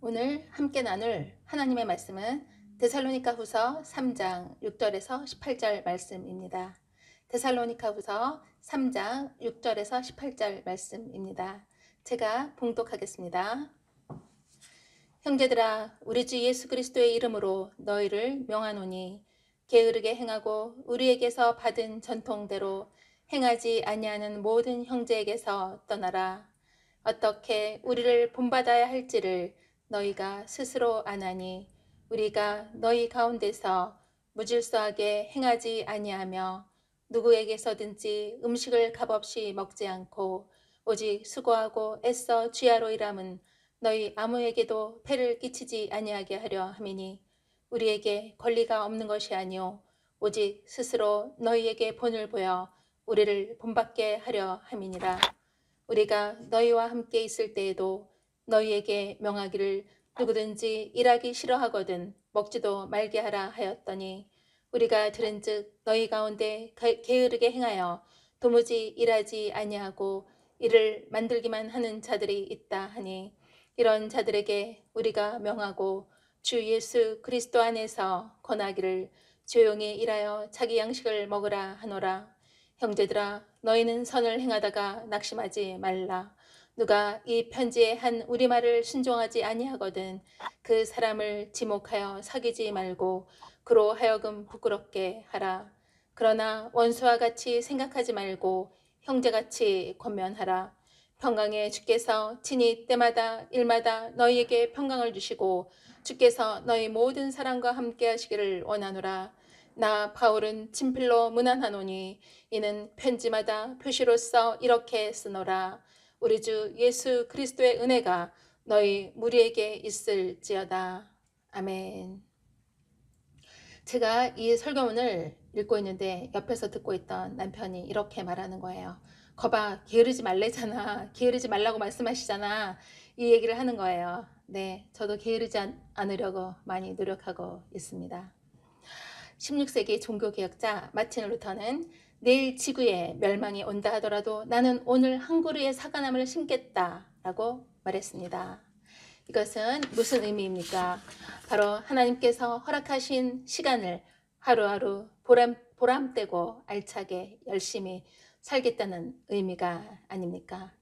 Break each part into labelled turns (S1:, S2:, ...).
S1: 오늘 함께 나눌 하나님의 말씀은 데살로니가후서 3장 6절에서 18절 말씀입니다. 데살로니가후서 3장 6절에서 18절 말씀입니다. 제가 봉독하겠습니다. 형제들아, 우리 주 예수 그리스도의 이름으로 너희를 명하노니 게으르게 행하고 우리에게서 받은 전통대로 행하지 아니하는 모든 형제에게서 떠나라. 어떻게 우리를 본받아야 할지를 너희가 스스로 아나니 우리가 너희 가운데서 무질서하게 행하지 아니하며 누구에게서든지 음식을 값없이 먹지 않고 오직 수고하고 애써 주야로 일함은 너희 아무에게도 폐를 끼치지 아니하게 하려 함이니 우리에게 권리가 없는 것이 아니오 오직 스스로 너희에게 본을 보여 우리를 본받게 하려 함이니라. 우리가 너희와 함께 있을 때에도 너희에게 명하기를 누구든지 일하기 싫어하거든 먹지도 말게 하라 하였더니 우리가 들은즉 너희 가운데 게으르게 행하여 도무지 일하지 아니하고 일을 만들기만 하는 자들이 있다 하니 이런 자들에게 우리가 명하고 주 예수 그리스도 안에서 권하기를 조용히 일하여 자기 양식을 먹으라 하노라. 형제들아, 너희는 선을 행하다가 낙심하지 말라. 누가 이 편지에 한 우리말을 순종하지 아니하거든 그 사람을 지목하여 사귀지 말고 그로 하여금 부끄럽게 하라. 그러나 원수와 같이 생각하지 말고 형제같이 권면하라. 평강에 주께서 친히 때마다 일마다 너희에게 평강을 주시고 주께서 너희 모든 사람과 함께 하시기를 원하노라. 나 바울은 친필로 문안하노니 이는 편지마다 표시로써 이렇게 쓰노라. 우리 주 예수 그리스도의 은혜가 너희 무리에게 있을지어다. 아멘. 제가 이 설교문을 읽고 있는데 옆에서 듣고 있던 남편이 이렇게 말하는 거예요. 거봐, 게으르지 말래잖아. 게으르지 말라고 말씀하시잖아. 이 얘기를 하는 거예요. 네, 저도 게으르지 않으려고 많이 노력하고 있습니다. 16세기 종교개혁자 마틴 루터는 내일 지구에 멸망이 온다 하더라도 나는 오늘 한 그루의 사과나무를 심겠다라고 말했습니다. 이것은 무슨 의미입니까? 바로 하나님께서 허락하신 시간을 하루하루 보람되고 알차게 열심히 살겠다는 의미가 아닙니까?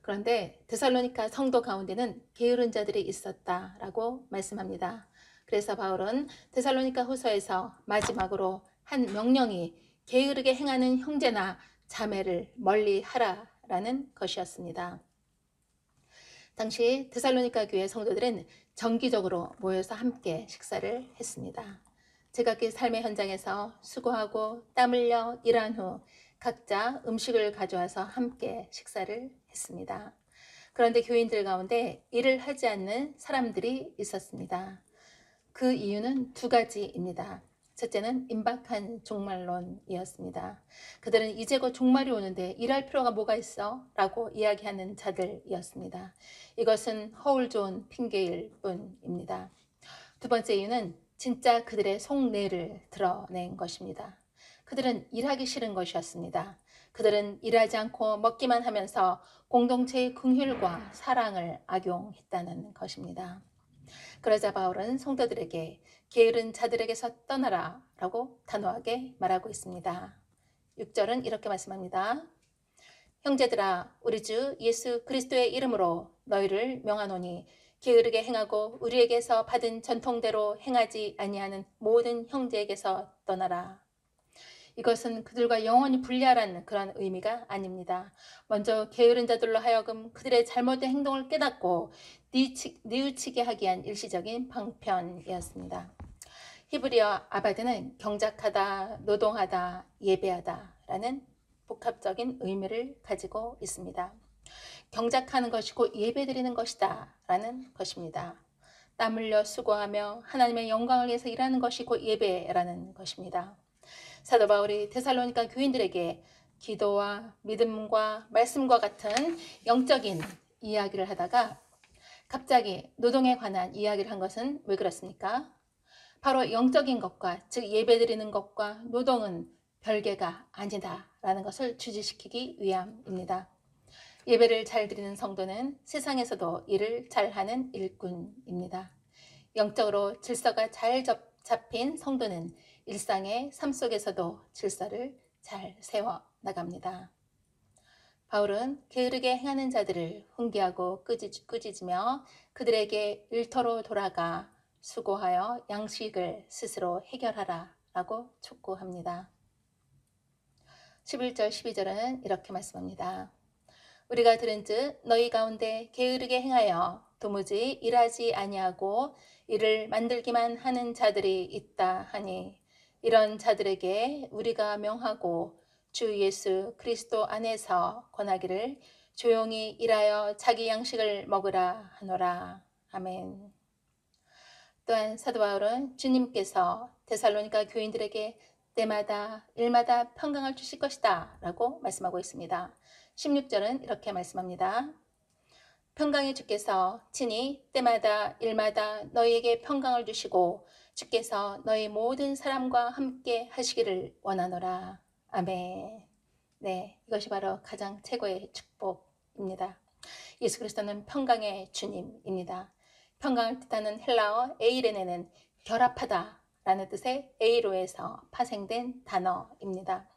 S1: 그런데 데살로니가 성도 가운데는 게으른 자들이 있었다라고 말씀합니다. 그래서 바울은 데살로니가 후서에서 마지막으로 한 명령이 게으르게 행하는 형제나 자매를 멀리 하라라는 것이었습니다. 당시 데살로니가 교회 성도들은 정기적으로 모여서 함께 식사를 했습니다. 제각기 삶의 현장에서 수고하고 땀 흘려 일한 후 각자 음식을 가져와서 함께 식사를 했습니다. 그런데 교인들 가운데 일을 하지 않는 사람들이 있었습니다. 그 이유는 두 가지입니다. 첫째는 임박한 종말론이었습니다. 그들은 이제 곧 종말이 오는데 일할 필요가 뭐가 있어? 라고 이야기하는 자들이었습니다. 이것은 허울 좋은 핑계일 뿐입니다. 두 번째 이유는 진짜 그들의 속내를 드러낸 것입니다. 그들은 일하기 싫은 것이었습니다. 그들은 일하지 않고 먹기만 하면서 공동체의 긍휼과 사랑을 악용했다는 것입니다. 그러자 바울은 성도들에게 게으른 자들에게서 떠나라 라고 단호하게 말하고 있습니다. 6절은 이렇게 말씀합니다. 형제들아, 우리 주 예수 그리스도의 이름으로 너희를 명하노니 게으르게 행하고 우리에게서 받은 전통대로 행하지 아니하는 모든 형제에게서 떠나라. 이것은 그들과 영원히 분리하라는 그런 의미가 아닙니다. 먼저 게으른 자들로 하여금 그들의 잘못된 행동을 깨닫고 뉘우치게 하기 위한 일시적인 방편이었습니다. 히브리어 아바드는 경작하다, 노동하다, 예배하다 라는 복합적인 의미를 가지고 있습니다. 경작하는 것이고 예배드리는 것이다 라는 것입니다. 땀 흘려 수고하며 하나님의 영광을 위해서 일하는 것이 곧 예배라는 것입니다. 사도 바울이 데살로니가 교인들에게 기도와 믿음과 말씀과 같은 영적인 이야기를 하다가 갑자기 노동에 관한 이야기를 한 것은 왜 그렇습니까? 바로 영적인 것과 즉 예배드리는 것과 노동은 별개가 아니다라는 것을 주지시키기 위함입니다. 예배를 잘 드리는 성도는 세상에서도 일을 잘하는 일꾼입니다. 영적으로 질서가 잘 잡힌 성도는 일상의 삶 속에서도 질서를 잘 세워 나갑니다. 바울은 게으르게 행하는 자들을 훈계하고 꾸짖으며 그들에게 일터로 돌아가 수고하여 양식을 스스로 해결하라 라고 촉구합니다. 11절 12절은 이렇게 말씀합니다. 우리가 들은즉 너희 가운데 게으르게 행하여 도무지 일하지 아니하고 일을 만들기만 하는 자들이 있다 하니 이런 자들에게 우리가 명하고 주 예수 그리스도 안에서 권하기를 조용히 일하여 자기 양식을 먹으라 하노라. 아멘. 또한 사도 바울은 주님께서 데살로니가 교인들에게 때마다 일마다 평강을 주실 것이다 라고 말씀하고 있습니다. 16절은 이렇게 말씀합니다. 평강의 주께서 친히 때마다 일마다 너희에게 평강을 주시고 주께서 너희 모든 사람과 함께 하시기를 원하노라. 아멘. 네, 이것이 바로 가장 최고의 축복입니다. 예수 그리스도는 평강의 주님입니다. 평강을 뜻하는 헬라어 에이레네는 결합하다 라는 뜻의 에이로에서 파생된 단어입니다.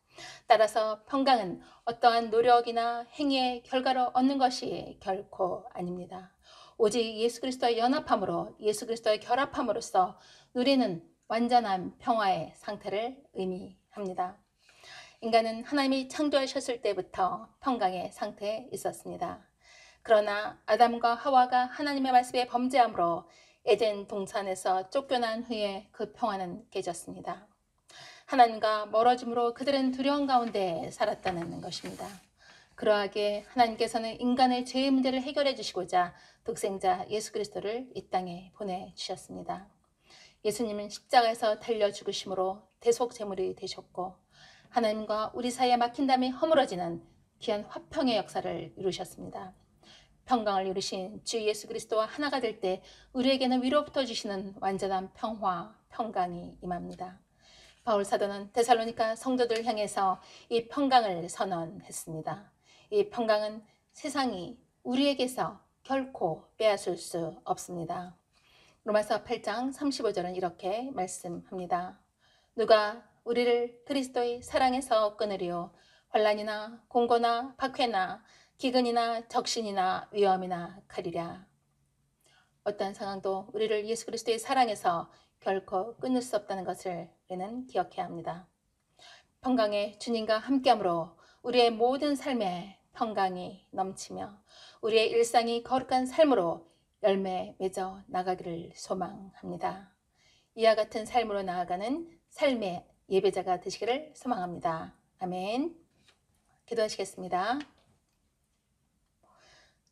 S1: 따라서 평강은 어떠한 노력이나 행위의 결과로 얻는 것이 결코 아닙니다. 오직 예수 그리스도의 연합함으로 예수 그리스도의 결합함으로써 누리는 완전한 평화의 상태를 의미합니다. 인간은 하나님이 창조하셨을 때부터 평강의 상태에 있었습니다. 그러나 아담과 하와가 하나님의 말씀에 범죄함으로 에덴 동산에서 쫓겨난 후에 그 평화는 깨졌습니다. 하나님과 멀어짐으로 그들은 두려움 가운데 살았다는 것입니다. 그러하기에 하나님께서는 인간의 죄의 문제를 해결해 주시고자 독생자 예수 그리스도를 이 땅에 보내주셨습니다. 예수님은 십자가에서 달려 죽으심으로 대속 제물이 되셨고 하나님과 우리 사이에 막힌 담이 허물어지는 귀한 화평의 역사를 이루셨습니다. 평강을 이루신 주 예수 그리스도와 하나가 될 때 우리에게는 위로부터 주시는 완전한 평화, 평강이 임합니다. 바울 사도는 데살로니가 성도들 향해서 이 평강을 선언했습니다. 이 평강은 세상이 우리에게서 결코 빼앗을 수 없습니다. 로마서 8장 35절은 이렇게 말씀합니다. 누가 우리를 그리스도의 사랑에서 끊으리요 환난이나 공고나 박해나 기근이나 적신이나 위험이나 칼이랴. 어떤 상황도 우리를 예수 그리스도의 사랑에서 결코 끊을 수 없다는 것을 우리는 기억해야 합니다. 평강의 주님과 함께함으로 우리의 모든 삶에 평강이 넘치며 우리의 일상이 거룩한 삶으로 열매 맺어 나가기를 소망합니다. 이와 같은 삶으로 나아가는 삶의 예배자가 되시기를 소망합니다. 아멘. 기도하시겠습니다.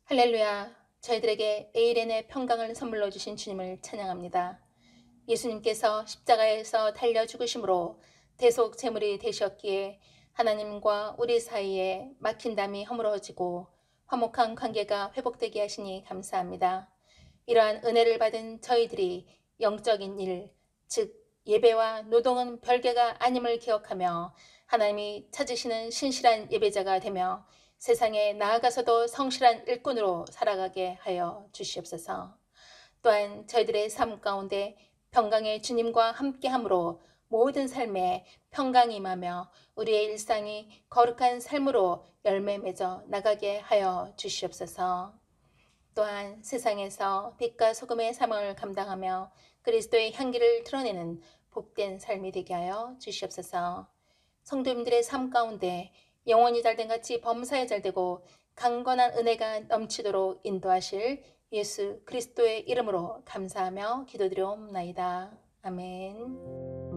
S1: 할렐루야. 저희들에게 에이렌의 평강을 선물로 주신 주님을 찬양합니다. 예수님께서 십자가에서 달려 죽으심으로 대속 제물이 되셨기에 하나님과 우리 사이에 막힌 담이 허물어지고 화목한 관계가 회복되게 하시니 감사합니다. 이러한 은혜를 받은 저희들이 영적인 일, 즉 예배와 노동은 별개가 아님을 기억하며 하나님이 찾으시는 신실한 예배자가 되며 세상에 나아가서도 성실한 일꾼으로 살아가게 하여 주시옵소서. 또한 저희들의 삶 가운데 평강의 주님과 함께함으로 모든 삶에 평강이 임하며 우리의 일상이 거룩한 삶으로 열매 맺어 나가게 하여 주시옵소서. 또한 세상에서 빛과 소금의 사명을 감당하며 그리스도의 향기를 드러내는 복된 삶이 되게 하여 주시옵소서. 성도님들의 삶 가운데 영혼이 잘된 같이 범사에 잘되고 강건한 은혜가 넘치도록 인도하실 예수 그리스도의 이름으로 감사하며 기도드리옵나이다. 아멘.